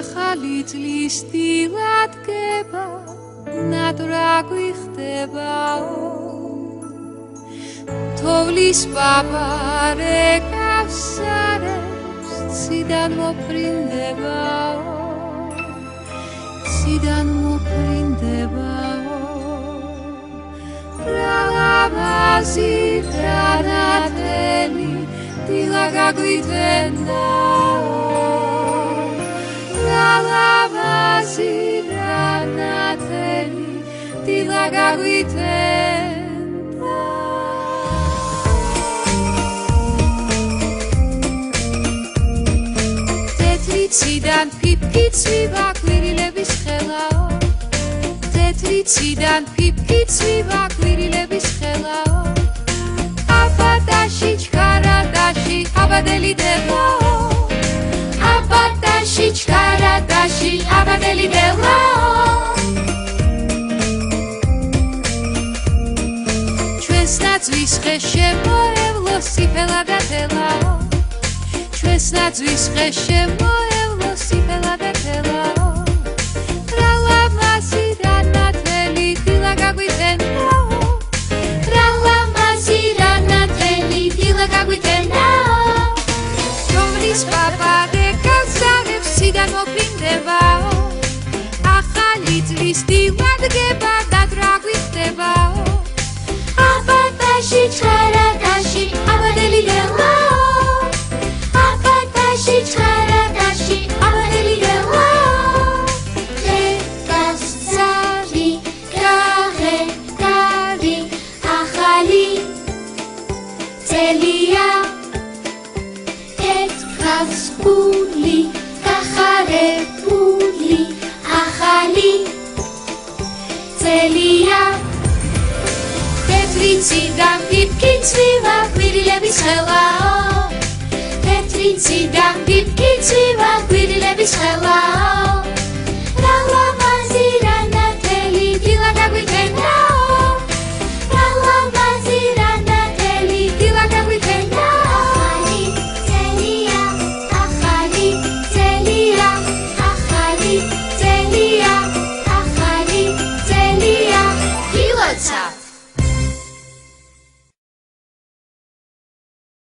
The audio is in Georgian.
ახალი წლის დილად გება ნატრა გვიხდებაო თოვლის პაპარე გავსარებს ციდან მოფრინდებაო ციდან მოფრინდებაო რალაბაზი რანათელი დილა გაგვიტენდაო რალაბაზი რანათელი დილა გაგვიტენდა თეთრიციდან ფიფკი ცვივა კვირილების ხელაო თეთრიციდან ფიფკი ცვივა კვირილების ხელაო აბადაში ჩქარადაში აბადელი დებაო აბადაში ჩქარადაში აბადელი დებაო ჩვენს ნაძვის ხე შემოევლო სიფელა და თელაო ჩვენს ნაძვის ხე შემოევლო სიფელა და თელაო რა ლამაზი რანათელი დილა გაგვიტენდაო რა ლამაზი რანათელი დილა გაგვიტენდაო თოვლის პაპარე გავსარებს ციდან მოფრინდებაო ახალი წლის დილად გება ნატრა გვიხდებაო აბადაში ჩქარადაში აბადელი დებაო აბადაში ჩქარადაში აბადელი დებაო ლეგასარი გაღედარი ახალი წელია ეთქავს გული გახარებული ახალი წელია თეთრიციდან ფიფკი ცვივა კვირილების ხელაო თეთრიციდან ფიფკი ცვივა კვირილების ხელაო